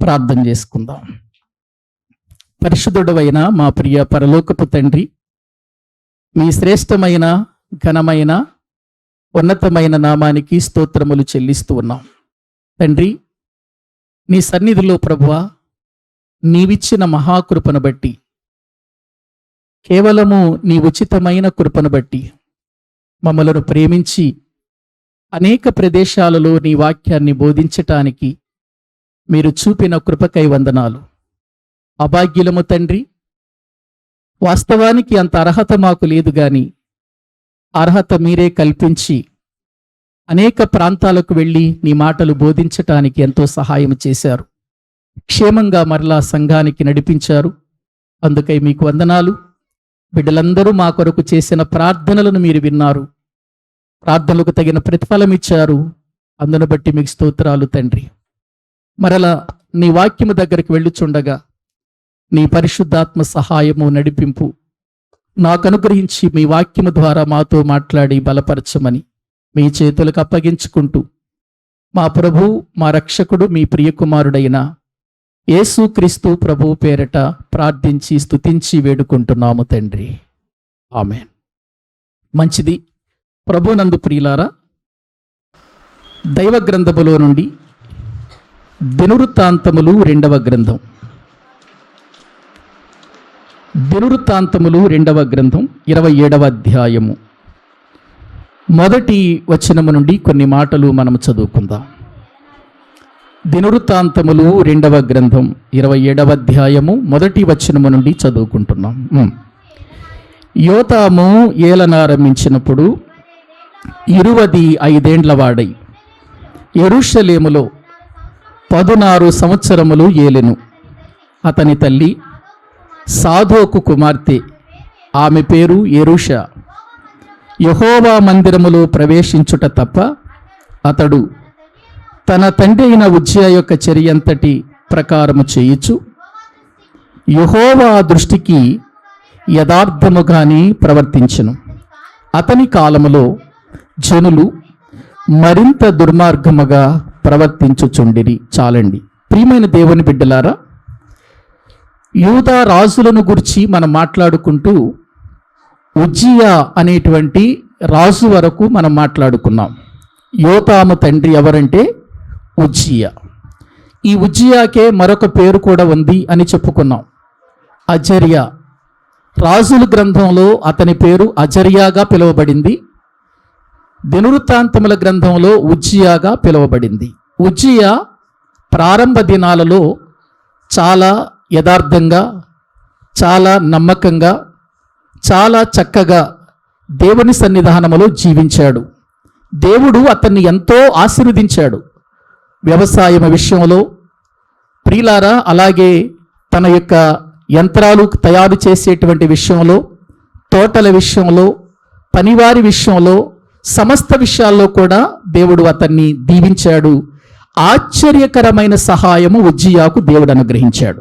ప్రార్థన చేసుకుందాం. పరిశుద్ధుడవైన మా ప్రియ పరలోకపు తండ్రి, మీ శ్రేష్టమైన ఘనమైన ఉన్నతమైన నామానికి స్తోత్రములు చెల్లిస్తూ ఉన్నాం. తండ్రి, నీ సన్నిధిలో ప్రభువా, నీవిచ్చిన మహాకృపను బట్టి, కేవలము నీ ఉచితమైన కృపను బట్టి మమ్మలను ప్రేమించి అనేక ప్రదేశాలలో నీ వాక్యాన్ని బోధించటానికి మీరు చూపిన కృపకై వందనాలు. అభాగ్యులము తండ్రి, వాస్తవానికి అంత అర్హత మాకు లేదు గాని అర్హత మీరే కల్పించి అనేక ప్రాంతాలకు వెళ్ళి నీ మాటలు బోధించటానికి ఎంతో సహాయం చేశారు. క్షేమంగా మరలా సంఘానికి నడిపించారు. అందుకై మీకు వందనాలు. బిడ్డలందరూ మా కొరకు చేసిన ప్రార్థనలను మీరు విన్నారు. ప్రార్థనలకు తగిన ప్రతిఫలం ఇచ్చారు. అందును బట్టి మీకు స్తోత్రాలు తండ్రి. మరలా నీ వాక్యము దగ్గరికి వెళ్ళుచుండగా నీ పరిశుద్ధాత్మ సహాయము నడిపింపు నాకు అనుగ్రహించి మీ వాక్యము ద్వారా మాతో మాట్లాడి బలపరచమని మీ చేతులకు అప్పగించుకుంటూ మా ప్రభు, మా రక్షకుడు, మీ ప్రియకుమారుడైన యేసుక్రీస్తు ప్రభు పేరట ప్రార్థించి స్తుతించి వేడుకుంటున్నాము తండ్రి. ఆమేన్. మంచిది. ప్రభునందు ప్రియులారా, దైవ గ్రంథములో నుండి దినవృత్తాంతములు 2వ గ్రంథం, దినవృత్తాంతములు 2వ గ్రంథం 27వ అధ్యాయము మొదటి వచనము నుండి కొన్ని మాటలు మనం చదువుకుందాం. దినవృత్తాంతములు 2వ గ్రంథం 27వ అధ్యాయము మొదటి వచనము నుండి చదువుకుంటున్నాం. యోతాము ఏలనారంభించినప్పుడు 25 వాడై యెరూషలేములో 16 సంవత్సరములు ఏలెను. అతని తల్లి సాదోకు కుమార్తె, ఆమె పేరు యెరూషా. యెహోవా మందిరములో ప్రవేశించుట తప్ప అతడు తన తండ్రి అయిన ఉజ్జియా యొక్క చర్యంతటి ప్రకారము చేయుచు యెహోవా దృష్టికి యథార్థముగాని ప్రవర్తించెను. అతని కాలములో జనులు మరింత దుర్మార్గముగా ప్రవర్తించుచుండిరి. చాలండి. ప్రియమైన దేవుని బిడ్డలారా, యూదా రాజులను గురించి మనం మాట్లాడుకుంటూ ఉజ్జియా అనేటువంటి రాజు వరకు మనం మాట్లాడుకున్నాం. యోతాము తండ్రి ఎవరంటే ఉజ్జియా. ఈ ఉజ్జియాకే మరొక పేరు కూడా ఉంది అని చెప్పుకున్నాం, అజర్యా. రాజుల గ్రంథంలో అతని పేరు అజర్యాగా పిలువబడింది. దినవృత్తాంతముల గ్రంథంలో ఉజ్జియాగా పిలువబడింది. ఉజ్జియా ప్రారంభ దినాలలో చాలా యథార్థంగా, చాలా నమ్మకంగా, చాలా చక్కగా దేవుని సన్నిధానములో జీవించాడు. దేవుడు అతన్ని ఎంతో ఆశీర్వదించాడు. వ్యవసాయం విషయంలో ప్రియులారా, అలాగే తన యొక్క యంత్రాలు తయారు చేసేటువంటి విషయంలో, తోటల విషయంలో, పనివారి విషయంలో, సమస్త విషయాల్లో కూడా దేవుడు అతన్ని దీవించాడు. ఆశ్చర్యకరమైన సహాయము ఉజ్జియాకు దేవుడు అనుగ్రహించాడు.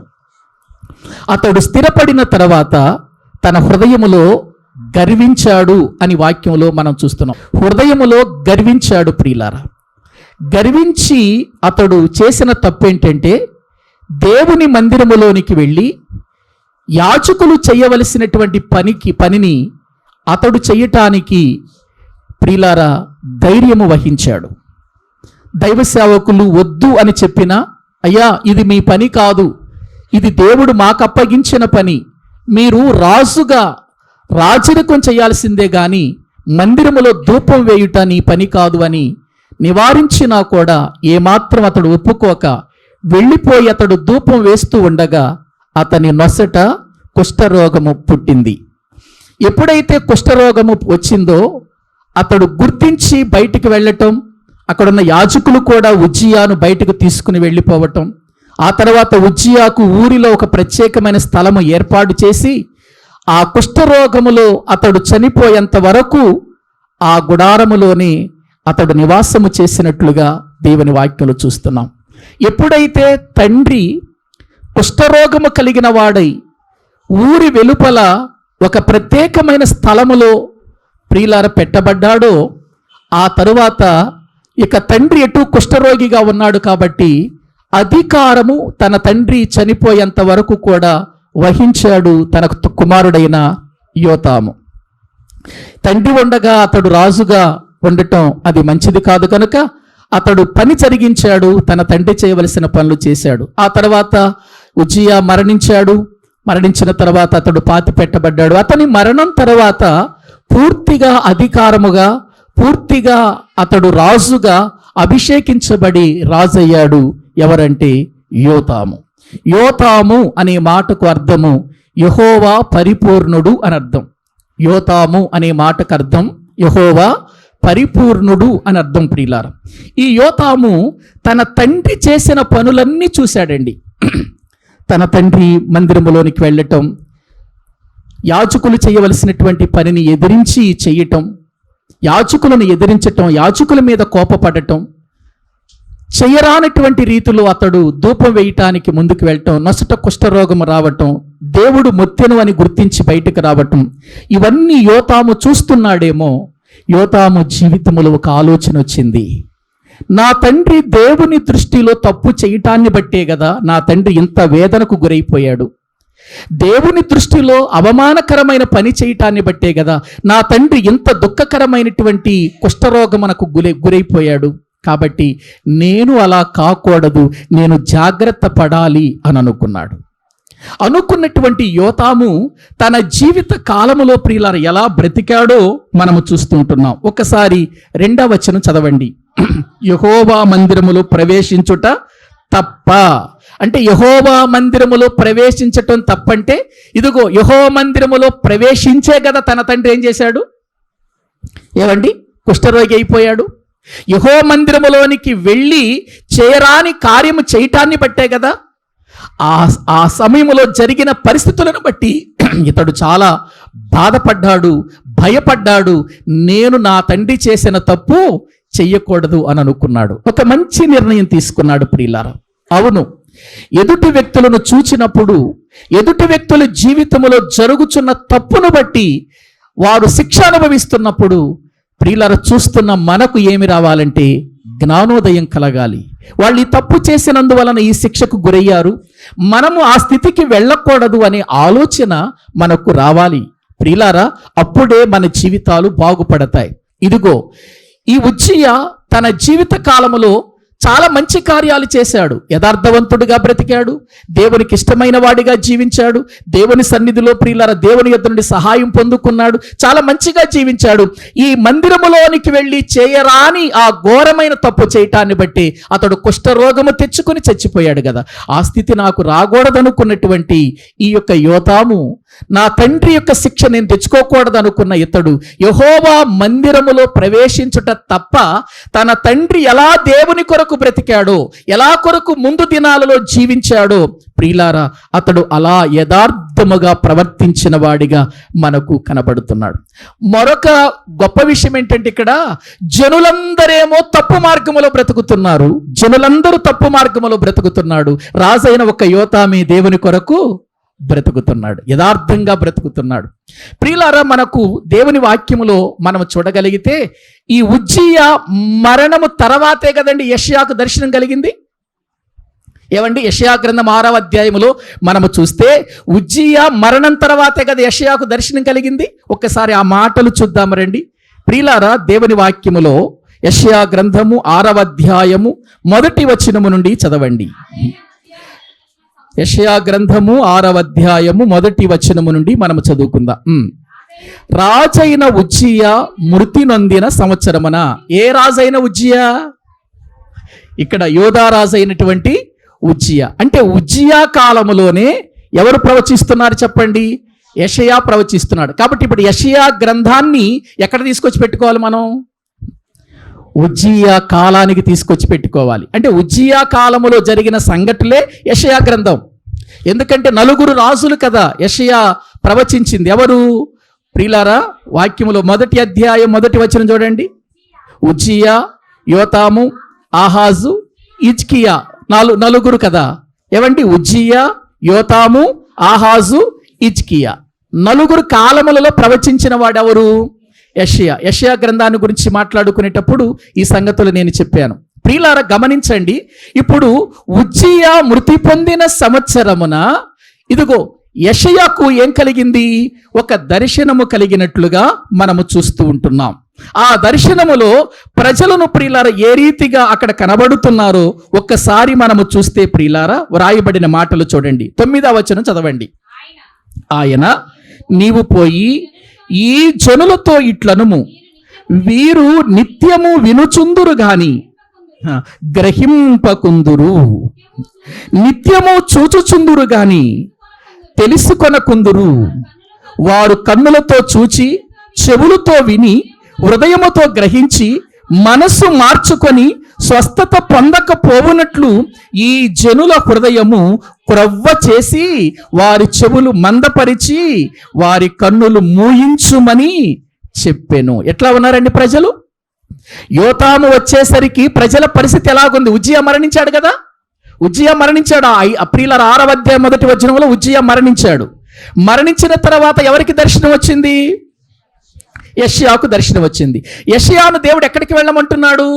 అతడు స్థిరపడిన తర్వాత తన హృదయములో గర్వించాడు అని వాక్యంలో మనం చూస్తున్నాం. హృదయములో గర్వించాడు. ప్రియులారా, గర్వించి అతడు చేసిన తప్పేంటంటే దేవుని మందిరములోనికి వెళ్ళి యాజకులు చేయవలసినటువంటి పనిని అతడు చేయటానికి ప్రియులారా ధైర్యము వహించాడు. దైవ సేవకులు వద్దు అని చెప్పినా, అయ్యా ఇది మీ పని కాదు, ఇది దేవుడు మాకు అప్పగించిన పని, మీరు రాజుగా రాజరికం చేయాల్సిందే గాని మందిరములో ధూపం వేయుట నీ పని కాదు అని నివారించినా కూడా ఏమాత్రం అతడు ఒప్పుకోక వెళ్ళిపోయి అతడు ధూపం వేస్తూ ఉండగా అతని నొసట కుష్ఠరోగము పుట్టింది. ఎప్పుడైతే కుష్ఠరోగము వచ్చిందో అతడు గుర్తించి బయటికి వెళ్ళటం, అక్కడున్న యాజకులు కూడా ఉజ్జియాను బయటకు తీసుకుని వెళ్ళిపోవటం, ఆ తర్వాత ఉజ్జియాకు ఊరిలో ఒక ప్రత్యేకమైన స్థలము ఏర్పాటు చేసి ఆ కుష్ఠరోగములో అతడు చనిపోయేంత వరకు ఆ గుడారములోనే అతడు నివాసము చేసినట్లుగా దేవుని వాక్యంలో చూస్తున్నాం. ఎప్పుడైతే తండ్రి కుష్ఠరోగము కలిగిన వాడై ఊరి వెలుపల ఒక ప్రత్యేకమైన స్థలములో ప్రియులార పెట్టబడ్డాడో, ఆ తరువాత ఇక తండ్రి ఎటు కుష్ఠరోగిగా ఉన్నాడు కాబట్టి అధికారము తన తండ్రి చనిపోయేంత వరకు కూడా వహించాడు తన కుమారుడైన యోతాము. తండ్రి ఉండగా అతడు రాజుగా ఉండటం అది మంచిది కాదు కనుక అతడు పని జరిగించాడు, తన తండ్రి చేయవలసిన పనులు చేశాడు. ఆ తర్వాత ఉజ్జియా మరణించాడు. మరణించిన తర్వాత అతడు పాతి పెట్టబడ్డాడు. అతని మరణం తర్వాత పూర్తిగా అధికారముగా, పూర్తిగా అతడు రాజుగా అభిషేకించబడి రాజయ్యాడు. ఎవరంటే యోతాము. యోతాము అనే మాటకు అర్థము యెహోవా పరిపూర్ణుడు అని అర్థం. యోతాము అనే మాటకు అర్థం యెహోవా పరిపూర్ణుడు అని అర్థం. ప్రియులారా, ఈ యోతాము తన తండ్రి చేసిన పనులన్నీ చూశాడండి. తన తండ్రి మందిరములోనికి వెళ్ళటం, యాజకులు చేయవలసినటువంటి పనిని ఎదిరించి చేయటం, యాజకులను ఎదిరించటం, యాజకుల మీద కోపపడటం, చేయరానటువంటి రీతిలో అతడు ధూపం వేయటానికి ముందుకు వెళ్ళటం, నొసట కుష్ఠరోగం రావటం, దేవుడు మొత్తెను అని గుర్తించి బయటకు రావటం, ఇవన్నీ యోతాము చూస్తున్నాడేమో. యోతాము జీవితంలో ఒక ఆలోచన వచ్చింది. నా తండ్రి దేవుని దృష్టిలో తప్పు చేయటాన్ని బట్టే కదా నా తండ్రి ఇంత వేదనకు గురైపోయాడు. దేవుని దృష్టిలో అవమానకరమైన పని చేయటాన్ని బట్టే కదా నా తండ్రి ఇంత దుఃఖకరమైనటువంటి కుష్ఠరోగమునకు గురైపోయాడు. కాబట్టి నేను అలా కాకూడదు, నేను జాగ్రత్త పడాలి అని అనుకున్నాడు. అనుకున్నటువంటి యోతాము తన జీవిత కాలములో ప్రియులారా ఎలా బ్రతికాడో మనము చూస్తూ ఉంటున్నాం. ఒకసారి 2వ వచనం చదవండి. యెహోవా మందిరములో ప్రవేశించుట తప్ప అంటే, యెహోవా మందిరములో ప్రవేశించటం తప్పంటే, ఇదిగో యెహోవా మందిరములో ప్రవేశించే కదా తన తండ్రి ఏం చేశాడు? ఏమండి, కుష్ఠరోగి అయిపోయాడు. యెహోవా మందిరములోనికి వెళ్ళి చేయరాని కార్యము చేయటాన్ని బట్టే కదా, ఆ సమయంలో జరిగిన పరిస్థితులను బట్టి ఇతడు చాలా బాధపడ్డాడు, భయపడ్డాడు. నేను నా తండ్రి చేసిన తప్పు చెయ్యకూడదు అని అనుకున్నాడు. ఒక మంచి నిర్ణయం తీసుకున్నాడు ప్రియులారా. అవును, ఎదుటి వ్యక్తులను చూచినప్పుడు, ఎదుటి వ్యక్తుల జీవితంలో జరుగుతున్న తప్పును బట్టి వారు శిక్ష అనుభవిస్తున్నప్పుడు ప్రియులారా, చూస్తున్న మనకు ఏమి రావాలంటే జ్ఞానోదయం కలగాలి. వాళ్ళు ఈ తప్పు చేసినందువలన ఈ శిక్షకు గురయ్యారు, మనము ఆ స్థితికి వెళ్ళకూడదు అనే ఆలోచన మనకు రావాలి ప్రియులారా. అప్పుడే మన జీవితాలు బాగుపడతాయి. ఇదిగో ఈ ఉజ్జియా తన జీవిత కాలములో చాలా మంచి కార్యాలు చేశాడు. యథార్థవంతుడిగా బ్రతికాడు, దేవునికి ఇష్టమైన వాడిగా జీవించాడు, దేవుని సన్నిధిలో ప్రియులారా దేవుని యొద్ద నుండి సహాయం పొందుకున్నాడు, చాలా మంచిగా జీవించాడు. ఈ మందిరములోనికి వెళ్ళి చేయరాని ఆ ఘోరమైన తప్పు చేయటాన్ని బట్టి అతడు కుష్ఠరోగము తెచ్చుకొని చచ్చిపోయాడు కదా. ఆ స్థితి నాకు రాకూడదనుకున్నటువంటి ఈ యొక్క యోతాము, నా తండ్రి యొక్క శిక్ష నేను తెచ్చుకోకూడదు అనుకున్న ఇతడు యెహోవా మందిరములో ప్రవేశించుట తప్ప తన తండ్రి ఎలా దేవుని కొరకు బ్రతికాడో, ఎలా కొరకు ముందు దినాలలో జీవించాడో ప్రియులారా, అతడు అలా యథార్థముగా ప్రవర్తించిన వాడిగా మనకు కనబడుతున్నాడు. మరొక గొప్ప విషయం ఏంటంటే, ఇక్కడ జనులందరేమో తప్పు మార్గములో బ్రతుకుతున్నారు, జనులందరూ తప్పు మార్గములో బ్రతుకుతున్నాడు. రాజైన ఒక యోతామి దేవుని కొరకు బ్రతుకుతున్నాడు, యథార్థంగా బ్రతుకుతున్నాడు. ప్రియులారా, మనకు దేవుని వాక్యములో మనం చూడగలిగితే ఈ ఉజ్జియా మరణము తర్వాతే కదండి యెషయాకు దర్శనం కలిగింది. ఏమండి, యెషయా గ్రంథం 6వ అధ్యాయములో మనము చూస్తే ఉజ్జియా మరణం తర్వాతే కదా యెషయాకు దర్శనం కలిగింది. ఒక్కసారి ఆ మాటలు చూద్దాం రండి ప్రియులారా. దేవుని వాక్యములో యెషయా గ్రంథము 6వ అధ్యాయము 1వ వచనము నుండి చదవండి. యెషయా గ్రంథము 6వ అధ్యాయము 1వ వచనము నుండి మనము చదువుకుందాం. రాజైన ఉజ్జియా మృతి నొందిన సంవత్సరమున. ఏ రాజైన ఉజ్జియా? ఇక్కడ యోధా రాజైనటువంటి ఉజ్జియా. అంటే ఉజ్జియా కాలములోనే ఎవరు ప్రవచిస్తున్నారు చెప్పండి? యెషయా ప్రవచిస్తున్నాడు. కాబట్టి ఇప్పుడు యెషయా గ్రంథాన్ని ఎక్కడ తీసుకొచ్చి పెట్టుకోవాలి మనం? ఉజ్జియా కాలానికి తీసుకొచ్చి పెట్టుకోవాలి. అంటే ఉజ్జియా కాలములో జరిగిన సంఘటనలే యెషయా గ్రంథం. ఎందుకంటే 4 రాజులు కదా యెషయా ప్రవచించింది. ఎవరు ప్రియులారా? వాక్యములో 1వ అధ్యాయం 1వ వచనం చూడండి. ఉజ్జియా, యోతాము, ఆహాజు, హిజ్కియా, 4 కదా. ఏమండి, ఉజ్జియా, యోతాము, ఆహాజు, హిజ్కియా 4 కాలములలో ప్రవచించిన వాడెవరు? యెషయా. యెషయా గ్రంథాన్ని గురించి మాట్లాడుకునేటప్పుడు ఈ సంగతులు నేను చెప్పాను. ప్రియులారా గమనించండి, ఇప్పుడు ఉజ్జియా మృతి పొందిన సంవత్సరమున ఇదిగో యెషయాకు ఏం కలిగింది? ఒక దర్శనము కలిగినట్లుగా మనము చూస్తూ ఉంటున్నాం. ఆ దర్శనములో ప్రజలను ప్రియులారా ఏ రీతిగా అక్కడ కనబడుతున్నారో ఒక్కసారి మనము చూస్తే ప్రియులారా వ్రాయబడిన మాటలు చూడండి. 9వ వచనం చదవండి. ఆయన నీవు పోయి ఈ జనులతో ఇట్లనుము, వీరు నిత్యము వినుచుందురు గాని గ్రహింపకుందురు, నిత్యము చూచుచుందురు గాని తెలుసుకొనకుందురు. వారు కన్నులతో చూచి చెవులతో విని హృదయముతో గ్రహించి మనస్సు మార్చుకొని స్వస్థత పొందకపోవునట్లు ఈ జనుల హృదయము క్రొవ్వ చేసి వారి చెవులు మందపరిచి వారి కన్నులు మూయించుమని చెప్పెను. ఎట్లా ఉన్నారండి ప్రజలు? యోతాము వచ్చేసరికి ప్రజల పరిస్థితి ఎలాగుంది? ఉజ్జియా మరణించాడు కదా, ఉజ్జియా మరణించాడు. ప్రియులారా 6వ అధ్యాయం 1వ వచనంలో ఉజ్జియా మరణించాడు. మరణించిన తర్వాత ఎవరికి దర్శనం వచ్చింది? యెషయాకు దర్శనం వచ్చింది. యెషయాను దేవుడు ఎక్కడికి వెళ్ళమంటున్నాడు?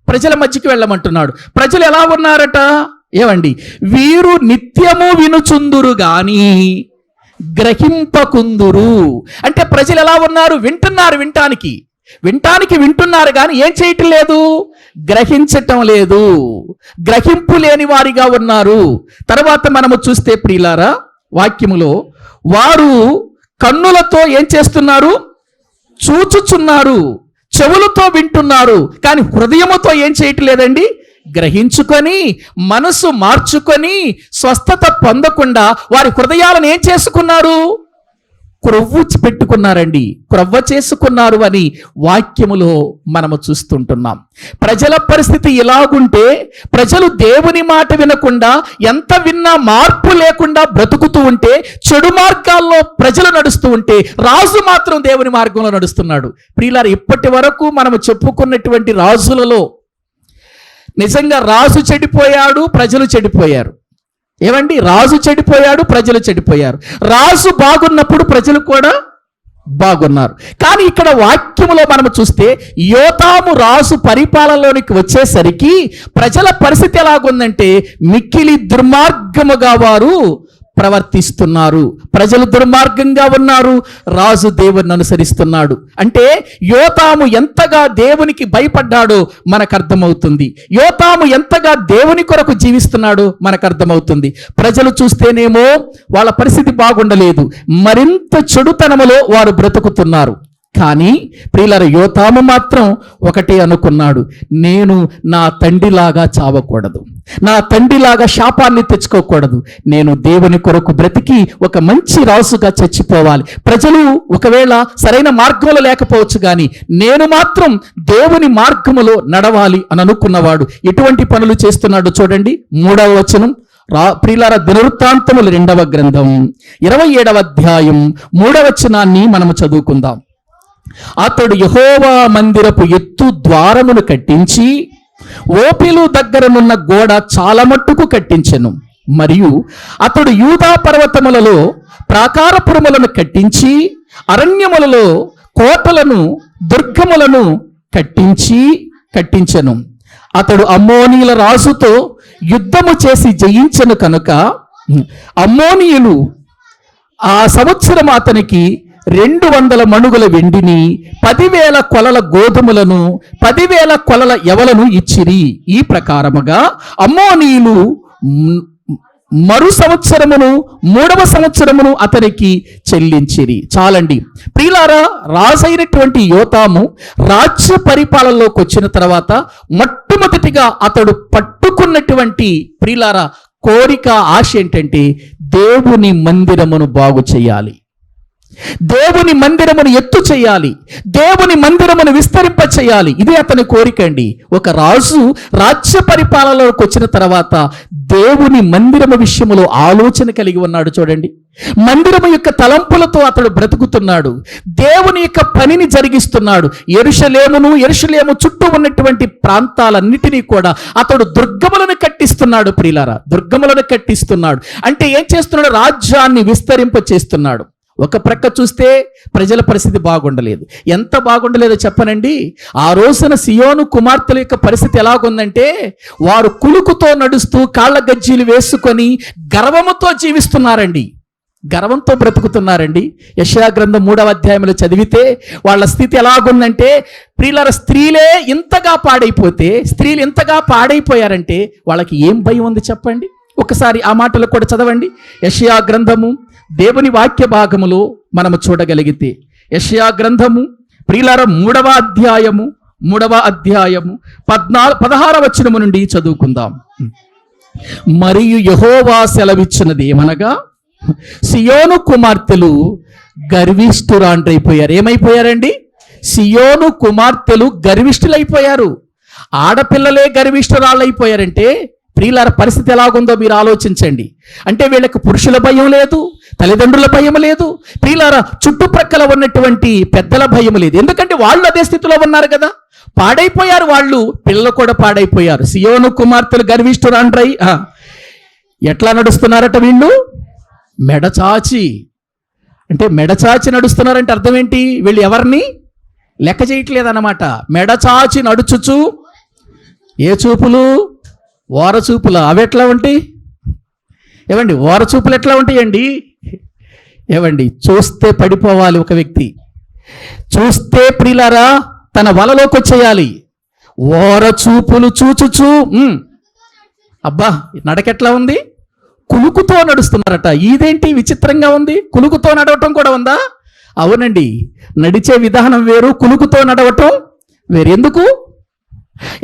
ప్రజల మధ్యకి వెళ్ళమంటున్నాడు. ప్రజలు ఎలా ఉన్నారట? ఏమండి, వీరు నిత్యము వినుచుందురు గాని గ్రహింపకుందురు. అంటే ప్రజలు ఎలా ఉన్నారు? వింటున్నారు, వింటానికి వింటున్నారు కానీ ఏం చేయటం లేదు? గ్రహించటం లేదు. గ్రహింపు లేని వారిగా ఉన్నారు. తర్వాత మనము చూస్తే ప్రియులారా వాక్యములో వారు కన్నులతో ఏం చేస్తున్నారు? చూచుచున్నారు, చెవులతో వింటున్నారు, కానీ హృదయముతో ఏం చేయటం లేదండి? గ్రహించుకొని మనసు మార్చుకొని స్వస్థత పొందకుండా వారి హృదయాలను ఏం చేసుకున్నారు? క్రొవ్వు పెట్టుకున్నారండి, క్రొవ్వ చేసుకున్నారు అని వాక్యములో మనము చూస్తుంటున్నాం. ప్రజల పరిస్థితి ఇలాగుంటే ప్రజలు దేవుని మాట వినకుండా ఎంత విన్నా మార్పు లేకుండా బ్రతుకుతూ ఉంటే, చెడు మార్గాల్లో ప్రజలు నడుస్తూ ఉంటే రాజు మాత్రం దేవుని మార్గంలో నడుస్తున్నాడు. ప్రియులారా, ఇప్పటి వరకు మనము చెప్పుకున్నటువంటి రాజులలో నిజంగా రాజు చెడిపోయాడు, ప్రజలు చెడిపోయారు. ఏమండి, రాజు చెడిపోయాడు, ప్రజలు చెడిపోయారు. రాజు బాగున్నప్పుడు ప్రజలు కూడా బాగున్నారు. కానీ ఇక్కడ వాక్యములో మనం చూస్తే యోతాము రాజు పరిపాలనలోనికి వచ్చేసరికి ప్రజల పరిస్థితి ఎలాగుందంటే మిక్కిలి దుర్మార్గముగా వారు ప్రవర్తిస్తున్నారు. ప్రజలు దుర్మార్గంగా ఉన్నారు, రాజు దేవుని అనుసరిస్తున్నాడు. అంటే యోతాము ఎంతగా దేవునికి భయపడ్డాడో మనకు అర్థమవుతుంది. యోతాము ఎంతగా దేవుని కొరకు జీవిస్తున్నాడో మనకు అర్థమవుతుంది. ప్రజలు చూస్తేనేమో వాళ్ళ పరిస్థితి బాగుండలేదు, మరింత చెడుతనములో వారు బ్రతుకుతున్నారు. కానీ ప్రియులారా, యోతాము మాత్రం ఒకటే అనుకున్నాడు, నేను నా తండ్రిలాగా చావకూడదు, నా తండ్రిలాగా శాపాన్ని తెచ్చుకోకూడదు, నేను దేవుని కొరకు బ్రతికి ఒక మంచి రాజుగా చచ్చిపోవాలి. ప్రజలు ఒకవేళ సరైన మార్గంలో లేకపోవచ్చు కానీ నేను మాత్రం దేవుని మార్గములో నడవాలి అని అనుకున్నవాడు ఎటువంటి పనులు చేస్తున్నాడు చూడండి. 3వ వచనం ప్రియులారా, దినవృత్తాంతములు 2వ గ్రంథం 27వ అధ్యాయం 3వ వచనాన్ని మనము చదువుకుందాం. అతడు యెహోవా మందిరపు ఎత్తు ద్వారమును కట్టించి ఓపిలు దగ్గరనున్న గోడ చాలా మట్టుకు కట్టించెను. మరియు అతడు యూదా పర్వతములలో ప్రాకారపురములను కట్టించి అరణ్యములలో కోటలను దుర్గములను కట్టించెను. అతడు అమ్మోనీయుల రాజుతో యుద్ధము చేసి జయించెను కనుక అమ్మోనీయులు ఆ సంవత్సరం అతనికి 200 మణుగుల వెండిని, 10,000 కొలల గోధుమలను, 10,000 కొలల యవలను ఇచ్చిరి. ఈ ప్రకారముగా అమ్మోనీయులు మరు సంవత్సరమును 3వ సంవత్సరమును అతనికి చెల్లించిరి. చాలండి ప్రియులారా, రాజైనటువంటి యోతాము రాజ్య పరిపాలనలోకి వచ్చిన తర్వాత మొట్టమొదటిగా అతడు పట్టుకున్నటువంటి ప్రియులారా కోరిక, ఆశ ఏంటంటే దేవుని మందిరమును బాగు చేయాలి, దేవుని మందిరమును ఎత్తు చేయాలి, దేవుని మందిరమును విస్తరింప చేయాలి. ఇదే అతని కోరిక అండి. ఒక రాజు రాజ్య పరిపాలనలోకి వచ్చిన తర్వాత దేవుని మందిరము విషయములో ఆలోచన కలిగి ఉన్నాడు. చూడండి, మందిరము యొక్క తలంపులతో అతడు బ్రతుకుతున్నాడు, దేవుని యొక్క పనిని జరిగిస్తున్నాడు. యెరూషలేము చుట్టూ ఉన్నటువంటి ప్రాంతాలన్నిటినీ కూడా అతడు దుర్గములను కట్టిస్తున్నాడు. ప్రియులారా, దుర్గములను కట్టిస్తున్నాడు అంటే ఏం చేస్తున్నాడు? రాజ్యాన్ని విస్తరింప చేస్తున్నాడు. ఒక ప్రక్క చూస్తే ప్రజల పరిస్థితి బాగుండలేదు. ఎంత బాగుండలేదో చెప్పనండి, ఆ రోజున సియోను కుమార్తెల యొక్క పరిస్థితి ఎలాగుందంటే, వారు కులుకుతో నడుస్తూ కాళ్ళ గజ్జీలు వేసుకొని గర్వముతో జీవిస్తున్నారండి, గర్వంతో బ్రతుకుతున్నారండి. యెషయా గ్రంథం 3వ అధ్యాయంలో చదివితే వాళ్ళ స్థితి ఎలాగుందంటే, ప్రియులార స్త్రీలు ఇంతగా పాడైపోయారంటే వాళ్ళకి ఏం భయం ఉంది చెప్పండి. ఒకసారి ఆ మాటలు కూడా చదవండి. యెషయా గ్రంథము దేవుని వాక్య భాగములో మనము చూడగలిగితే, యెషయా గ్రంథము ప్రియులార 3వ అధ్యాయము 16వ వచనము నుండి చదువుకుందాం. మరియు యెహోవా సెలవిచ్చినది ఏమనగా, సియోను కుమార్తెలు గర్విష్ఠురాండ్రైపోయారు. ఏమైపోయారండి? సియోను కుమార్తెలు గర్విష్ఠులైపోయారు. ఆడపిల్లలే గర్విష్ఠురాళ్ళైపోయారంటే ప్రియులార పరిస్థితి ఎలాగుందో మీరు ఆలోచించండి. అంటే వీళ్ళకి పురుషుల భయం లేదు, తల్లిదండ్రుల భయం లేదు, ప్రియులార చుట్టుప్రక్కల ఉన్నటువంటి పెద్దల భయం లేదు. ఎందుకంటే వాళ్ళు అదే స్థితిలో ఉన్నారు కదా, పాడైపోయారు వాళ్ళు, పిల్లలు కూడా పాడైపోయారు. సియోను కుమార్తెలు గర్విష్ఠురాండ్రై ఎట్లా నడుస్తున్నారట వీళ్ళు? మెడచాచి. అంటే మెడచాచి నడుస్తున్నారంటే అర్థం ఏంటి? వీళ్ళు ఎవరిని లెక్క చేయట్లేదన్నమాట. మెడచాచి నడుచుచు, ఏ చూపులు? ఓర చూపులు. అవి ఎట్లా ఉంటాయి ఏవండి? ఓర చూపులు ఎట్లా ఉంటాయండి ఏవండి? చూస్తే పడిపోవాలి ఒక వ్యక్తి, చూస్తే ప్రియులారా తన వలలోకి వచ్చేయాలి. ఓర చూపులు చూచుచు అబ్బా నడకెట్లా ఉంది? కులుకుతో నడుస్తున్నారట. ఇదేంటి విచిత్రంగా ఉంది? కులుకుతో నడవటం కూడా ఉందా? అవునండి, నడిచే విధానం వేరు, కులుకుతో నడవటం వేరు.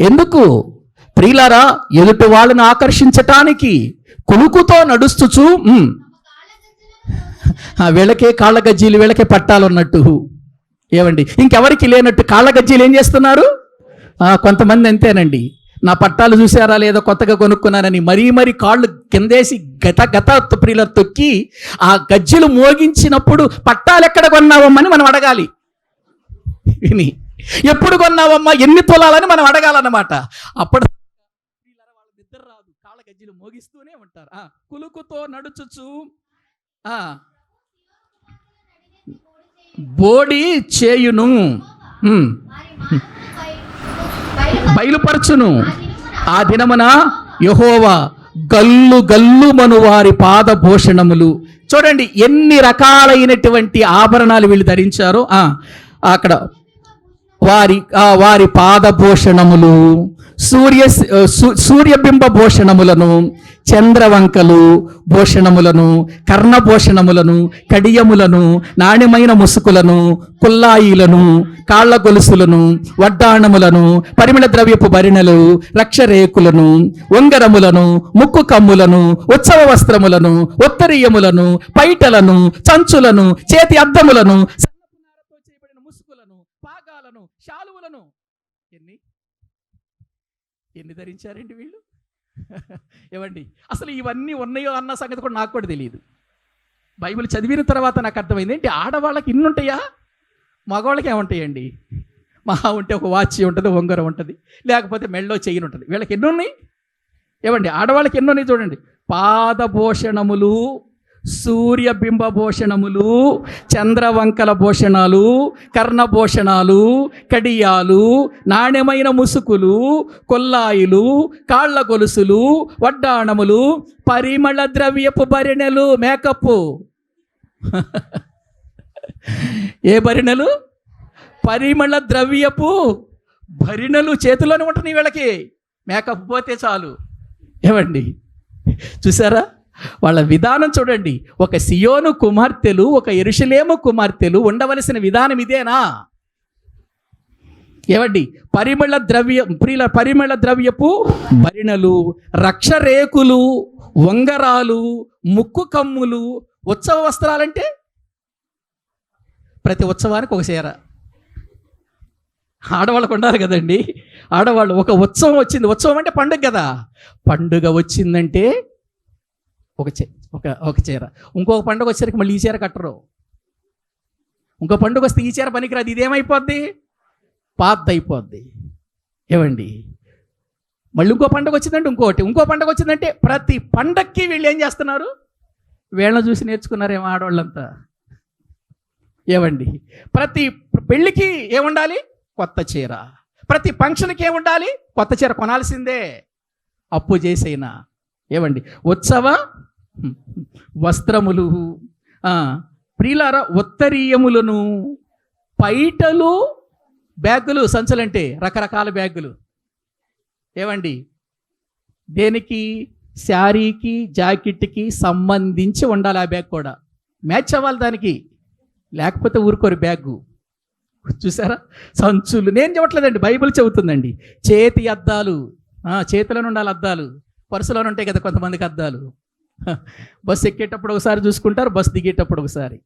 ఎందుకు ప్రియులారా? ఎదుటి వాళ్ళని ఆకర్షించటానికి కులుకుతో నడుస్తుచు, వీళ్ళకే కాళ్ళ గజ్జీలు, వీళ్ళకే పట్టాలు ఉన్నట్టు. ఏమండి, ఇంకెవరికి లేనట్టు కాళ్ళ గజ్జీలు ఏం చేస్తున్నారు? కొంతమంది అంతేనండి, నా పట్టాలు చూసారా లేదో కొత్తగా కొనుక్కున్నానని మరీ కాళ్ళు కిందేసి గత ప్రియుల తొక్కి ఆ గజ్జెలు మోగించినప్పుడు పట్టాలు ఎక్కడ కొన్నావమ్మని మనం అడగాలి. ఎప్పుడు కొన్నావమ్మా, ఎన్ని తులాలని మనం అడగాలన్నమాట. అప్పుడు వాళ్ళ నిద్ర రాదు, కాళ్ళ గజ్జెలు మోగిస్తూనే ఉంటారు. కులుకుతో నడుచుచు బోడి చేయును, బయలుపరచును. ఆ దినమున యెహోవా గల్లుమను వారి పాదభూషణములు. చూడండి ఎన్ని రకాలైనటువంటి ఆభరణాలు వీళ్ళు ధరించారో. అక్కడ వారి పాదభూషణములు, సూర్యబింబ భూషణములను, చంద్రవంకలు భూషణములను, కర్ణభూషణములను, కడియములను, నాణ్యమైన ముసుకులను, కుల్లాయిలను, కాళ్ల గొలుసులను, వడ్డాణములను, పరిమళ ద్రవ్యపు భరిణెలు, రక్షరేకులను, ఉంగరములను, ముక్కు కమ్ములను, ఉత్సవ వస్త్రములను, ఉత్తరీయములను, పైటలను, చంచులను, చేతి అద్దములను, చేయబడిన ముసుకులను, పాగాలను, శాలువులను ఎన్ని ధరించారండి వీళ్ళు? ఏవండి, అసలు ఇవన్నీ ఉన్నాయో అన్న సంగతి కూడా నాకు కూడా తెలియదు. బైబిల్ చదివిన తర్వాత నాకు అర్థమైంది, ఏంటి ఆడవాళ్ళకి ఇన్ని ఉంటాయా? మగవాళ్ళకి ఏముంటాయండి? మహా ఉంటే ఒక వాచ్ ఉంటుంది, ఉంగరం ఉంటుంది, లేకపోతే మెళ్ళో చెయ్యి ఉంటుంది. వీళ్ళకి ఎన్ని ఉన్నాయి? ఏవండి, ఆడవాళ్ళకి ఎన్ని ఉన్నాయి చూడండి. పాదభూషణములు, సూర్యబింబ భూషణములు, చంద్రవంకల భూషణాలు, కర్ణభూషణాలు, కడియాలు, నాణ్యమైన ముసుకులు, కొల్లాయిలు, కాళ్ల గొలుసులు, వడ్డాణములు, పరిమళ ద్రవ్యపు భరిణెలు, మేకప్. ఏ భరిణెలు? పరిమళ ద్రవ్యపు భరిణెలు చేతిలోనే ఉంటున్నాయి వీళ్ళకి. మేకప్ పోతే చాలు. ఏమండి, చూసారా వాళ్ళ విధానం? చూడండి, ఒక సియోను కుమార్తెలు, ఒక యెరూషలేము కుమార్తెలు ఉండవలసిన విధానం ఇదేనా? ఏమండి, పరిమళ ద్రవ్యపు భరిణలు, రక్షరేకులు, ఉంగరాలు, ముక్కు కమ్ములు, ఉత్సవ వస్త్రాలంటే ప్రతి ఉత్సవానికి ఒక చీర. ఆడవాళ్ళకు ఉండాలి కదండి. ఆడవాళ్ళు ఒక ఉత్సవం వచ్చింది, ఉత్సవం అంటే పండుగ కదా, పండుగ వచ్చిందంటే ఒక చీర. ఇంకొక పండుగ వచ్చేసరికి మళ్ళీ ఈ చీర కట్టరు. ఇంకో పండుగ వస్తే ఈ చీర పనికిరాదు, ఇదేమైపోద్ది? పాతైపోద్ది. ఏమండి, మళ్ళీ ఇంకో పండుగ వచ్చిందంటే ఇంకో పండుగ వచ్చిందంటే ప్రతి పండక్కి వీళ్ళు ఏం చేస్తున్నారు? వీళ్ళని చూసి నేర్చుకున్నారేమో ఆడవాళ్ళంతా. ఏమండి, ప్రతి పెళ్ళికి ఏముండాలి? కొత్త చీర. ప్రతి ఫంక్షన్కి ఏముండాలి? కొత్త చీర కొనాల్సిందే, అప్పు చేసైనా. ఏమండి, ఉత్సవ వస్త్రములు, ప్రియులారా ఉత్తరీయములను, పైటలు, బ్యాగులు, సంచులంటే రకరకాల బ్యాగులు. ఏమండి, దేనికి? శారీకి జాకెట్కి సంబంధించి ఉండాలి ఆ బ్యాగ్ కూడా, మ్యాచ్ అవ్వాలి దానికి, లేకపోతే ఊరుకోరు బ్యాగు. చూసారా? సంచులు నేను చెప్పట్లేదండి, బైబిల్ చెబుతుందండి. చేతి అద్దాలు, చేతిలోనే ఉండాలి అద్దాలు, పర్సులోనే ఉంటాయి కదా కొంతమందికి అద్దాలు. బస్సు ఎక్కేటప్పుడు ఒకసారి చూసుకుంటారు, బస్సు దిగేటప్పుడు ఒకసారి.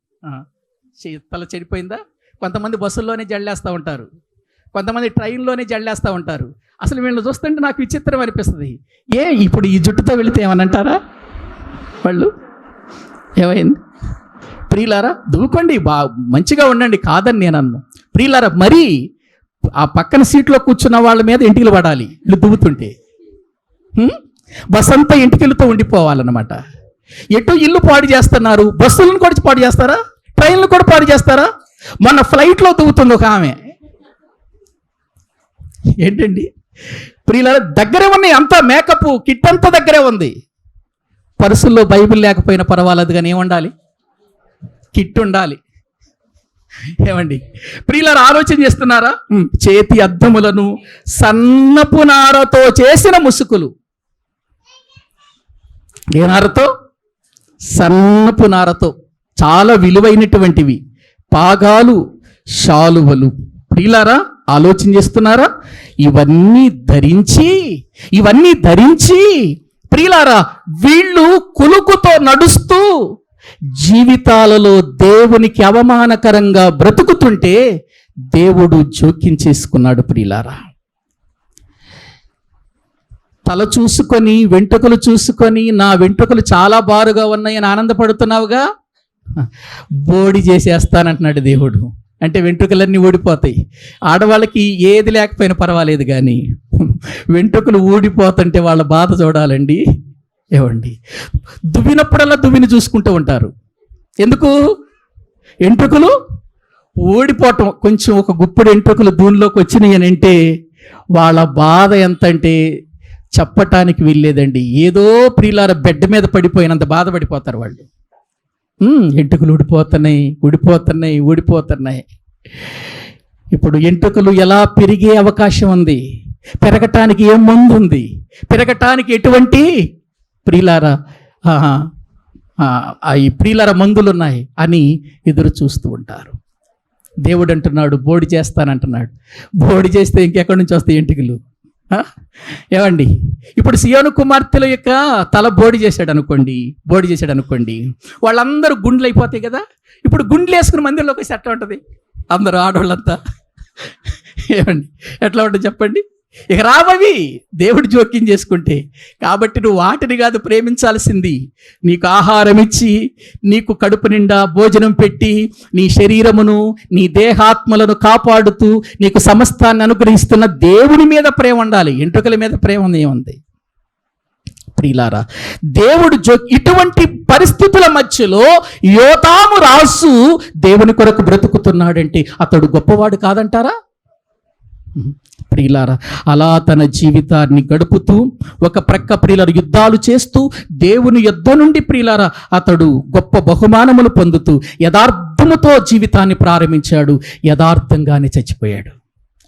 తల చెడిపోయిందా? కొంతమంది బస్సుల్లోనే జల్లేస్తూ ఉంటారు, కొంతమంది ట్రైన్లోనే జల్లేస్తూ ఉంటారు. అసలు వీళ్ళని చూస్తుంటే నాకు విచిత్రం అనిపిస్తుంది. ఇప్పుడు ఈ జుట్టుతో వెళితే ఏమనంటారా వాళ్ళు? ఏమైంది? ప్రియులారా దూకోండి, మంచిగా ఉండండి, కాదని నేను అన్ను. ప్రియులారా మరీ ఆ పక్కన సీట్లో కూర్చున్న వాళ్ళ మీద ఇంటికి పడాలి వీళ్ళు దువ్వుతుంటే. బస్ అంతా ఇంటికెళ్ళుతూ ఉండిపోవాలన్నమాట. ఎటు ఇల్లు పాడు చేస్తున్నారు, బస్సులను కూడా పాడు చేస్తారా, ట్రైన్లు కూడా పాడు చేస్తారా? మొన్న ఫ్లైట్లో దువ్వుతుంది ఒక ఆమె. ఏంటండి ప్రియులారా, దగ్గరే ఉన్నాయి, అంతా మేకప్ కిట్ అంతా దగ్గరే ఉంది. పర్సుల్లో బైబిల్ లేకపోయినా పర్వాలేదు కానీ ఏముండాలి? కిట్ ఉండాలి. ఏమండి ప్రియులారా, ఆలోచన చేస్తున్నారా? చేతి అద్దములను, సన్నపు నారతో చేసిన ముసుగులు. ఏ నారతో? సన్నపు నారతో, చాలా విలువైనటువంటివి. పాగాలు, శాలువలు. ప్రియులారా ఆలోచన చేస్తున్నారా? ఇవన్నీ ధరించి ప్రియులారా వీళ్ళు కులుకుతో నడుస్తూ జీవితాలలో దేవునికి అవమానకరంగా బ్రతుకుతుంటే దేవుడు జోక్యం చేసుకున్నాడు. ప్రియులారా, తల చూసుకొని, వెంట్రుకలు చూసుకొని, నా వెంట్రుకలు చాలా బారుగా ఉన్నాయని ఆనందపడుతున్నావుగా, బోడి చేసేస్తానంటున్నాడు దేవుడు. అంటే వెంట్రుకలన్నీ ఊడిపోతాయి. ఆడవాళ్ళకి ఏది లేకపోయినా పర్వాలేదు, కానీ వెంట్రుకలు ఊడిపోతుంటే వాళ్ళ బాధ చూడాలండి. ఏవండి, దువ్వినప్పుడల్లా దువ్విని చూసుకుంటూ ఉంటారు. ఎందుకు? వెంట్రుకలు ఊడిపోవటం. కొంచెం ఒక గుప్పుడు వెంట్రుకలు దూనిలోకి వచ్చినాయి అని అంటే వాళ్ళ బాధ ఎంత అంటే చెప్పటానికి వీల్లేదండి. ఏదో ప్రియులార బెడ్ మీద పడిపోయినంత బాధపడిపోతారు వాళ్ళు. ఎంట్రుకలు ఊడిపోతున్నాయి. ఇప్పుడు ఎంట్రుకలు ఎలా పెరిగే అవకాశం ఉంది? పెరగటానికి ఏం మందు ఉంది? పెరగటానికి ఎటువంటి ప్రియులారా ఈ ప్రియులార మందులు ఉన్నాయి అని ఎదురు చూస్తూ ఉంటారు. దేవుడు అంటున్నాడు బోడి చేస్తానంటున్నాడు. బోడి చేస్తే ఇంకెక్కడి నుంచి వస్తాయి ఎంట్రుకలు? ఏమండి, ఇప్పుడు సియోను కుమార్తెల యొక్క తల బోడి చేశాడు అనుకోండి, వాళ్ళందరూ గుండ్లు అయిపోతాయి కదా. ఇప్పుడు గుండ్లు వేసుకుని మందిరంలోకి వచ్చి ఎట్లా ఉంటుంది? అందరూ ఆడవాళ్ళంతా ఏమండి ఎట్లా ఉంటుంది చెప్పండి? ఇక రావవి దేవుడు జోక్యం చేసుకుంటే. కాబట్టి నువ్వు వాటిని కాదు ప్రేమించాల్సింది, నీకు ఆహారం ఇచ్చి, నీకు కడుపు నిండా భోజనం పెట్టి, నీ శరీరమును, నీ దేహాత్మలను కాపాడుతూ నీకు సమస్తాన్ని అనుగ్రహిస్తున్న దేవుని మీద ప్రేమ ఉండాలి. ఎంట్రుకల మీద ప్రేమ ఏముంది? ప్రియులారా, దేవుడు ఇటువంటి పరిస్థితుల మధ్యలో యోతాము రాజు దేవుని కొరకు బ్రతుకుతున్నాడంటే అతడు గొప్పవాడు కాదంటారా? ప్రియులారా, అలా తన జీవితాన్ని గడుపుతూ ఒక ప్రక్క ప్రియులార యుద్ధాలు చేస్తూ దేవుని యుద్ధ నుండి ప్రియులారా అతడు గొప్ప బహుమానములు పొందుతూ యథార్థముతో జీవితాన్ని ప్రారంభించాడు. యథార్థంగానే చచ్చిపోయాడు.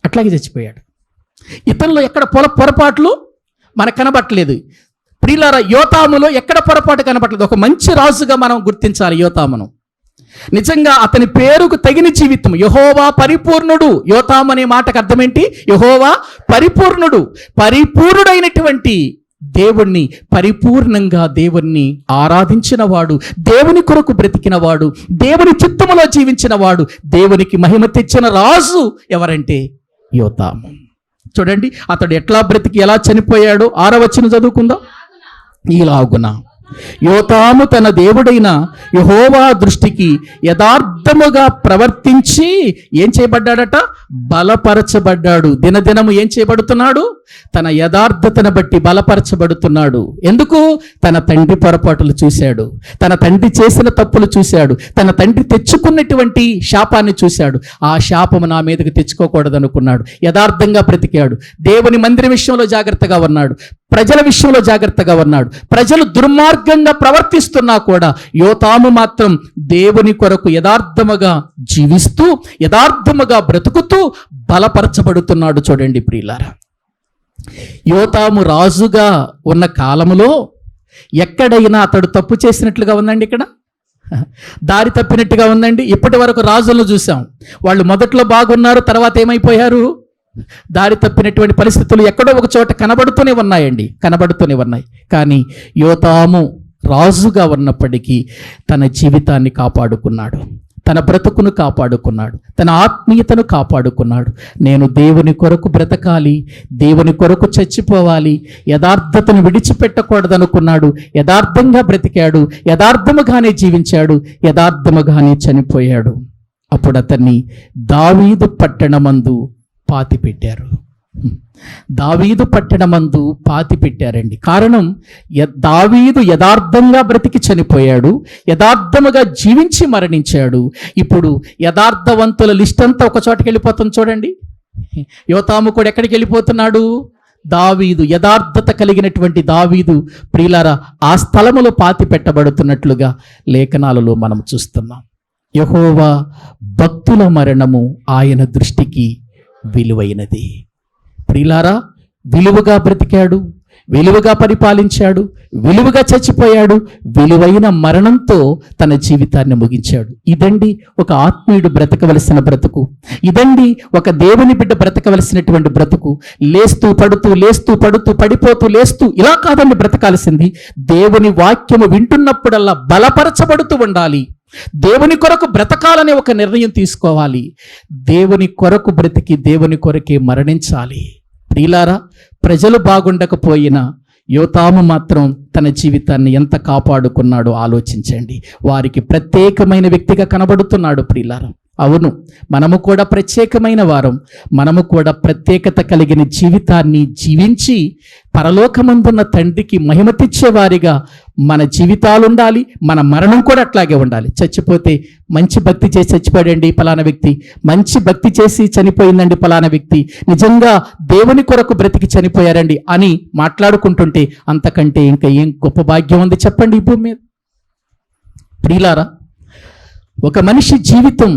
అట్లాగే చచ్చిపోయాడు. ఇతనిలో ఎక్కడ పొరపాట్లు మనకు కనబట్టలేదు. ప్రియులారా, యోతాములో ఎక్కడ పొరపాటు కనబట్టలేదు. ఒక మంచి రాజుగా మనం గుర్తించాలి యోతామును. నిజంగా అతని పేరుకు తగిన జీవితం. యెహోవా పరిపూర్ణుడు. యోతాము అనే మాటకు అర్థం ఏంటి? యెహోవా పరిపూర్ణుడు. పరిపూర్ణుడైనటువంటి దేవుణ్ణి, పరిపూర్ణంగా దేవుణ్ణి ఆరాధించిన వాడు, దేవుని కొరకు బ్రతికిన వాడు, దేవుని చిత్తములో జీవించిన వాడు, దేవునికి మహిమ తెచ్చిన రాజు ఎవరంటే యోతాము. చూడండి అతడు ఎట్లా బ్రతికి ఎలా చనిపోయాడో 6వ వచనం చదువుకుందాం. ఈలాగున యోతాము తన దేవుడైన యెహోవా దృష్టికి యథార్థ యథార్థముగా ప్రవర్తించి ఏం చేయబడ్డాడట? బలపరచబడ్డాడు. దినదినము ఏం చేయబడుతున్నాడు? తన యథార్థతను బట్టి బలపరచబడుతున్నాడు. ఎందుకు? తన తండ్రి పొరపాటులు చూశాడు, తన తండ్రి చేసిన తప్పులు చూశాడు, తన తండ్రి తెచ్చుకున్నటువంటి శాపాన్ని చూశాడు. ఆ శాపము నా మీదకి తెచ్చుకోకూడదు అనుకున్నాడు. యథార్థంగా బ్రతికాడు. దేవుని మందిరం విషయంలో జాగ్రత్తగా ఉన్నాడు, ప్రజల విషయంలో జాగ్రత్తగా ఉన్నాడు. ప్రజలు దుర్మార్గంగా ప్రవర్తిస్తున్నా కూడా యోతాము మాత్రం దేవుని కొరకు యథార్థముగా జీవిస్తూ యథార్థముగా బ్రతుకుతూ బలపరచబడుతున్నాడు. చూడండి ప్రియులారా, యోతాము రాజుగా ఉన్న కాలములో ఎక్కడైనా అతడు తప్పు చేసినట్లుగా ఉందండి? ఇక్కడ దారి తప్పినట్టుగా ఉందండి? ఇప్పటి వరకు రాజులను చూసాం, వాళ్ళు మొదట్లో బాగున్నారు, తర్వాత ఏమైపోయారు? దారి తప్పినటువంటి పరిస్థితులు ఎక్కడో ఒక చోట కనబడుతూనే ఉన్నాయి. కానీ యోతాము రాజుగా ఉన్నప్పటికీ తన జీవితాన్ని కాపాడుకున్నాడు, తన బ్రతుకును కాపాడుకున్నాడు, తన ఆత్మీయతను కాపాడుకున్నాడు. నేను దేవుని కొరకు బ్రతకాలి, దేవుని కొరకు చచ్చిపోవాలి, యథార్థతను విడిచిపెట్టకూడదనుకున్నాడు. యథార్థంగా బ్రతికాడు, యథార్థముగానే జీవించాడు, యథార్థముగానే చనిపోయాడు. అప్పుడు అతన్ని దావీదు పట్టణమందు పాతిపెట్టారు. దావీదు పట్టణమందు పాతిపెట్టారండి. కారణం, దావీదు యథార్థంగా బ్రతికి చనిపోయాడు, యథార్థముగా జీవించి మరణించాడు. ఇప్పుడు యథార్థవంతుల లిస్ట్ అంతా ఒక చోటకి వెళ్ళిపోతుంది. చూడండి, యోతాము కూడా ఎక్కడికి వెళ్ళిపోతున్నాడు? దావీదు, యథార్థత కలిగినటువంటి దావీదు ప్రియులారా ఆ స్థలములో పాతి పెట్టబడుతున్నట్లుగా లేఖనాలలో మనం చూస్తున్నాం. యెహోవా భక్తుల మరణము ఆయన దృష్టికి విలువైనది. ప్రియులారా, విలువగా బ్రతికాడు, విలువగా పరిపాలించాడు, విలువగా చచ్చిపోయాడు, విలువైన మరణంతో తన జీవితాన్ని ముగించాడు. ఇదండి ఒక ఆత్మీయుడు బ్రతకవలసిన బ్రతుకు. ఇదండి ఒక దేవుని బిడ్డ బ్రతకవలసినటువంటి బ్రతుకు. లేస్తూ పడుతూ, లేస్తూ పడుతూ, పడిపోతూ లేస్తూ ఇలా కాదండి బ్రతకాల్సింది. దేవుని వాక్యము వింటున్నప్పుడల్లా బలపరచబడుతూ ఉండాలి. దేవుని కొరకు బ్రతకాలనే ఒక నిర్ణయం తీసుకోవాలి. దేవుని కొరకు బ్రతికి దేవుని కొరకే మరణించాలి. ప్రియులారా, ప్రజలు బాగుండకపోయినా యోతాము మాత్రం తన జీవితాన్ని ఎంత కాపాడుకున్నాడో ఆలోచించండి. వారికి ప్రత్యేకమైన వ్యక్తిగా కనబడుతున్నాడు. ప్రియులారా, అవును, మనము కూడా ప్రత్యేకమైన వారం. మనము కూడా ప్రత్యేకత కలిగిన జీవితాన్ని జీవించి పరలోకమందున్న తండ్రికి మహిమ తెచ్చేవారిగా మన జీవితాలు ఉండాలి. మన మరణం కూడా అట్లాగే ఉండాలి. చచ్చిపోతే మంచి భక్తి చేసి చచ్చిపోయాడండి పలానా వ్యక్తి, మంచి భక్తి చేసి చనిపోయిందండి పలానా వ్యక్తి, నిజంగా దేవుని కొరకు బ్రతికి చనిపోయారండి అని మాట్లాడుకుంటుంటే అంతకంటే ఇంకా ఏం గొప్ప భాగ్యం ఉంది చెప్పండి ఈ భూమి మీద? ప్రియులారా, ఒక మనిషి జీవితం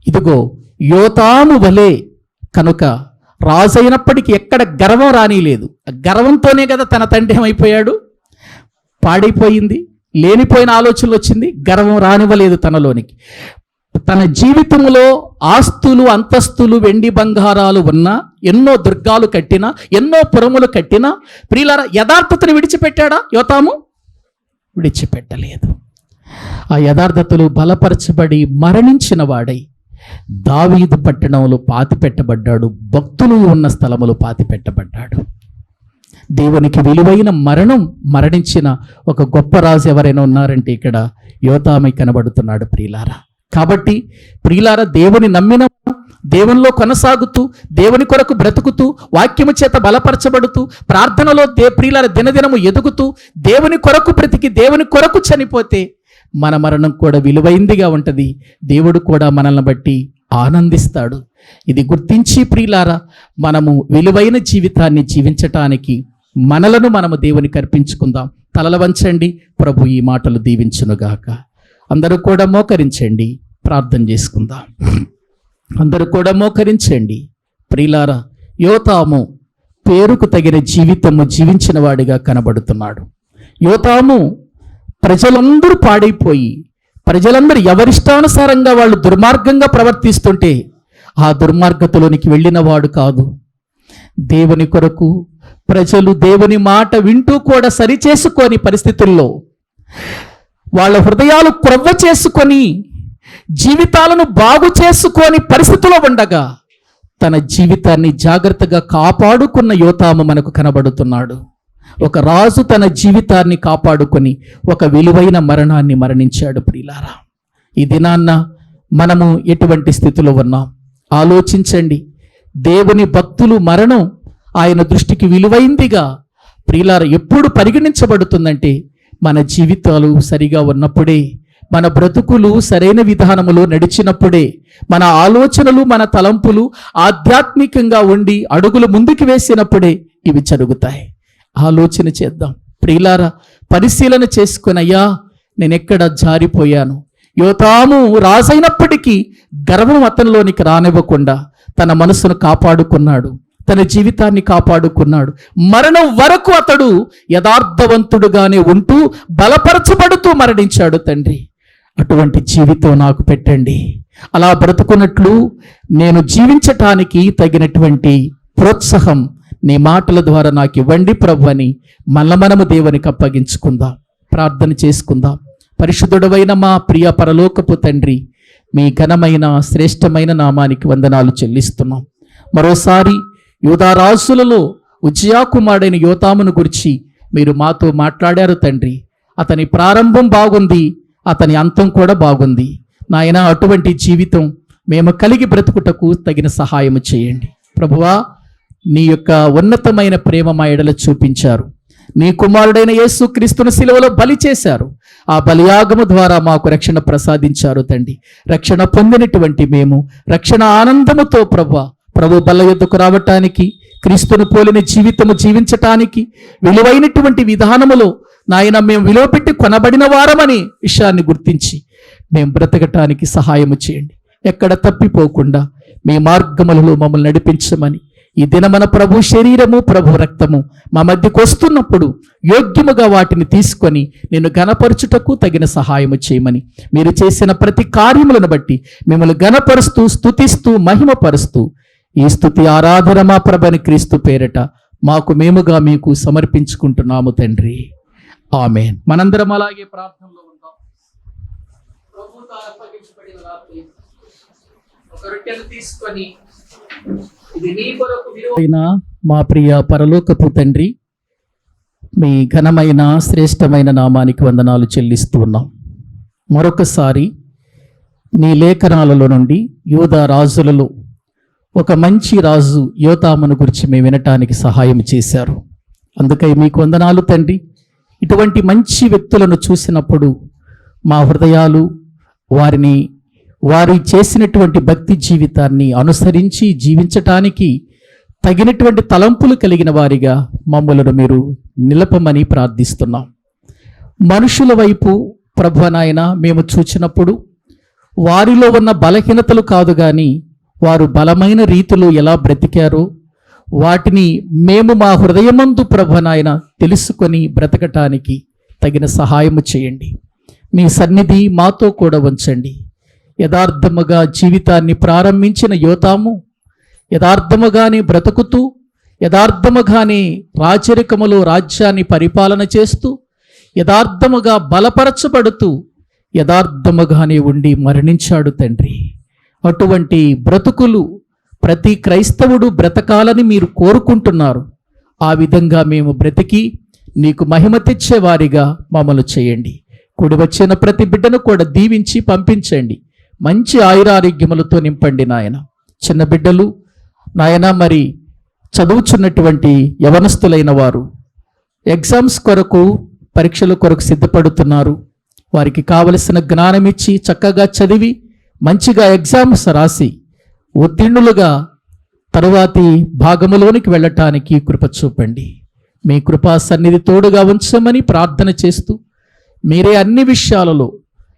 ఇదిగో యోతాము వలె కనుక రాజైనప్పటికీ ఎక్కడ గర్వం రానిలేదు. గర్వంతోనే కదా తన తండ్రి ఏమైపోయాడు? పాడైపోయింది, లేనిపోయిన ఆలోచనలు వచ్చింది, గర్వం రానివ్వలేదు తనలోనికి. తన జీవితంలో ఆస్తులు, అంతస్తులు, వెండి బంగారాలు ఉన్నా, ఎన్నో దుర్గాలు కట్టినా, ఎన్నో పురములు కట్టినా, ప్రియులారా యథార్థతను విడిచిపెట్టాడా యోతాము? విడిచిపెట్టలేదు. ఆ యథార్థతలు బలపరచబడి మరణించిన వాడై దావీదు పట్టణంలో పాతిపెట్టబడ్డాడు. భక్తులు ఉన్న స్థలములో పాతిపెట్టబడ్డాడు. దేవునికి విలువైన మరణం మరణించిన ఒక గొప్ప రాజు ఎవరైనా ఉన్నారంటే ఇక్కడ యోతాము కనబడుతున్నాడు. ప్రియులారా, కాబట్టి ప్రియులారా, దేవుని నమ్మిన, దేవునిలో కొనసాగుతూ, దేవుని కొరకు బ్రతుకుతూ, వాక్యము చేత బలపరచబడుతూ, ప్రార్థనలో ప్రియులారా దినదినము ఎదుగుతూ, దేవుని కొరకు బ్రతికి దేవుని కొరకు చనిపోతే మన మరణం కూడా విలువైందిగా ఉంటుంది. దేవుడు కూడా మనల్ని బట్టి ఆనందిస్తాడు. ఇది గుర్తించి ప్రియులారా మనము విలువైన జీవితాన్ని జీవించటానికి మనలను మనము దేవునికి అర్పించుకుందాం. తలల వంచండి, ప్రభు ఈ మాటలు దీవించునుగాక. అందరూ కూడా మోకరించండి, ప్రార్థన చేసుకుందాం. అందరూ కూడా మోకరించండి. ప్రియులారా, యోతాము పేరుకు తగిన జీవితము జీవించిన వాడిగా కనబడుతున్నాడు. యోతాము ప్రజలందరూ పాడైపోయి, ప్రజలందరూ ఎవరిష్టానుసారంగా వాళ్ళు దుర్మార్గంగా ప్రవర్తిస్తుంటే ఆ దుర్మార్గతలోనికి వెళ్ళినవాడు కాదు. దేవుని కొరకు ప్రజలు దేవుని మాట వింటూ కూడా సరిచేసుకొని పరిస్థితుల్లో వాళ్ళ హృదయాలు క్రొవ్వ చేసుకొని జీవితాలను బాగు చేసుకొని పరిస్థితుల్లో ఉండగా తన జీవితాన్ని జాగ్రత్తగా కాపాడుకున్న యోతాము మనకు కనబడుతున్నాడు. ఒక రాజు తన జీవితాన్ని కాపాడుకొని ఒక విలువైన మరణాన్ని మరణించాడు. ప్రియులారా, ఈ దినాన్న మనము ఎటువంటి స్థితిలో ఉన్నాం ఆలోచించండి. దేవుని భక్తులు మరణం ఆయన దృష్టికి విలువైందిగా ప్రియులార ఎప్పుడు పరిగణించబడుతుందంటే మన జీవితాలు సరిగా ఉన్నప్పుడే, మన బ్రతుకులు సరైన విధానములో నడిచినప్పుడే, మన ఆలోచనలు మన తలంపులు ఆధ్యాత్మికంగా ఉండి అడుగులు ముందుకు వేసినప్పుడే ఇవి జరుగుతాయి. ఆలోచన చేద్దాం ప్రియులారా, పరిశీలన చేసుకునయ్యా నేనెక్కడ జారిపోయాను. యోతాము రాజైనప్పటికీ గర్వం అతనిలోనికి రానివ్వకుండా తన మనసును కాపాడుకున్నాడు, తన జీవితాన్ని కాపాడుకున్నాడు. మరణం వరకు అతడు యథార్థవంతుడుగానే ఉంటూ బలపరచబడుతూ మరణించాడు. తండ్రి, అటువంటి జీవితం నాకు పెట్టండి. అలా బ్రతుకున్నట్లు నేను జీవించటానికి తగినటువంటి ప్రోత్సాహం నీ మాటల ద్వారా నాకు ఇవ్వండి ప్రభు అని మనము దేవునికి అప్పగించుకుందాం, ప్రార్థన చేసుకుందాం. పరిశుద్ధుడవైన మా ప్రియ పరలోకపు తండ్రి, మీ ఘనమైన శ్రేష్టమైన నామానికి వందనాలు చెల్లిస్తున్నాం. మరోసారి యూదారాజులలో ఉజ్జియా కుమారుడైన యోతామును గురించి మీరు మాతో మాట్లాడారు తండ్రి. అతని ప్రారంభం బాగుంది, అతని అంతం కూడా బాగుంది. నాయన, అటువంటి జీవితం మేము కలిగి బ్రతుకుటకు తగిన సహాయం చేయండి ప్రభువా. నీ యొక్క ఉన్నతమైన ప్రేమ మా ఎడల చూపించారు. నీ కుమారుడైన యేసుక్రీస్తును శిలువలో బలి చేశారు. ఆ బలియాగము ద్వారా మాకు రక్షణ ప్రసాదించారు తండ్రి. రక్షణ పొందినటువంటి మేము రక్షణ ఆనందముతో ప్రభు బల్ల యొద్దకు రావటానికి, క్రీస్తును పోలిన జీవితము జీవించటానికి, విలువైనటువంటి విధానములో నాయన మేము విలువ పెట్టి కొనబడిన వారమని విషయాన్ని గుర్తించి మేము బ్రతకటానికి సహాయము చేయండి. ఎక్కడ తప్పిపోకుండా మీ మార్గములలో మమ్మల్ని నడిపించమని ఈ దినమన ప్రభు శరీరము ప్రభు రక్తము మా మధ్యకు వస్తున్నప్పుడు యోగ్యముగా వాటిని తీసుకొని నేను ఘనపరచుటకు తగిన సహాయము చేయమని, మీరు చేసిన ప్రతి కార్యములను బట్టి మిమ్మల్ని ఘనపరుస్తూ స్తుతిస్తూ మహిమపరుస్తూ ఈ స్తుతి ఆరాధన మా ప్రభుని క్రీస్తు పేరట మాకు మేముగా మీకు సమర్పించుకుంటున్నాము తండ్రి. ఆమేన్. మనందరం అలాగే ప్రార్థనలో ఉంటాం. ప్రభువుతో అప్పగించబడిన రాత్రి ఒక రొట్టెను తీసుకొని, ఇది నీ కొరకు విలువైన మా ప్రియ పరలోకపు తండ్రి, మీ ఘనమైన శ్రేష్టమైన నామానికి వందనాలు చెల్లిస్తూ ఉన్నాం. మరొకసారి నీ లేఖనాలలో నుండి యూదా రాజులలో ఒక మంచి రాజు యోతామును గురించి మేము వినటానికి సహాయం చేశారు. అందుకై మీకు వందనాలు తండ్రి. ఇటువంటి మంచి వ్యక్తులను చూసినప్పుడు మా హృదయాలు వారి చేసినటువంటి భక్తి జీవితాన్ని అనుసరించి జీవించటానికి తగినటువంటి తలంపులు కలిగిన వారిగా మమ్మలను మీరు నిలపమని ప్రార్థిస్తున్నాం. మనుషుల వైపు ప్రభువనాయన మేము చూచినప్పుడు వారిలో ఉన్న బలహీనతలు కాదు కానీ వారు బలమైన రీతిలో ఎలా బ్రతికారో వాటిని మేము మా హృదయమందు ప్రభువనాయన తెలుసుకొని బ్రతకటానికి తగిన సహాయము చేయండి. మీ సన్నిధి మాతో కూడా ఉంచండి. యథార్థముగా జీవితాన్ని ప్రారంభించిన యోతాము యథార్థముగానే బ్రతుకుతూ, యథార్థముగానే రాచరికములో రాజ్యాన్ని పరిపాలన చేస్తూ, యథార్థముగా బలపరచబడుతూ, యథార్థముగానే ఉండి మరణించాడు తండ్రి. అటువంటి బ్రతుకులు ప్రతి క్రైస్తవుడు బ్రతకాలని మీరు కోరుకుంటున్నారు. ఆ విధంగా మేము బ్రతికి నీకు మహిమ తెచ్చేవారిగా మమ్మల్ని చేయండి. కూడి వచ్చిన ప్రతి బిడ్డను కూడా దీవించి పంపించండి. మంచి ఆయురారోగ్యములతో నింపండి నాయన. చిన్న బిడ్డలు నాయన, మరి చదువుచున్నటువంటి యవనస్తులైన వారు ఎగ్జామ్స్ కొరకు, పరీక్షల కొరకు సిద్ధపడుతున్నారు. వారికి కావలసిన జ్ఞానం ఇచ్చి చక్కగా చదివి మంచిగా ఎగ్జామ్స్ రాసి ఉత్తీర్ణులుగా తరువాతి భాగములోనికి వెళ్ళటానికి కృప చూపండి. మీ కృపా సన్నిధి తోడుగా ఉంచమని ప్రార్థన చేస్తూ, మీరే అన్ని విషయాలలో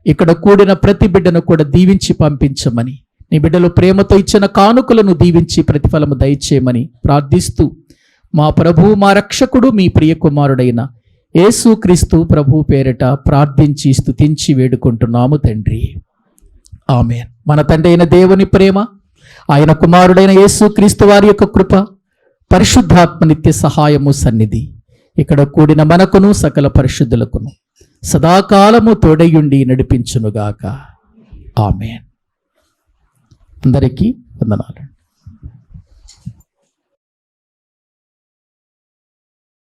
ఇక్కడ కూడిన ప్రతి బిడ్డను కూడా దీవించి పంపించమని, నీ బిడ్డలు ప్రేమతో ఇచ్చిన కానుకలను దీవించి ప్రతిఫలము దయచేయమని ప్రార్థిస్తూ, మా ప్రభు మా రక్షకుడు మీ ప్రియ కుమారుడైన యేసుక్రీస్తు ప్రభు పేరిట ప్రార్థించి స్తుతించి వేడుకుంటున్నాము తండ్రి. ఆమేన్. మన తండ్రి అయిన దేవుని ప్రేమ, ఆయన కుమారుడైన యేసుక్రీస్తు వారి యొక్క కృప, పరిశుద్ధాత్మ నిత్య సహాయము సన్నిధి ఇక్కడ కూడిన మనకును సకల పరిశుద్ధులకును సదాకాలము తోడయుండి నడిపించునుగాక. ఆమేన్. అందరికీ వందనాలు.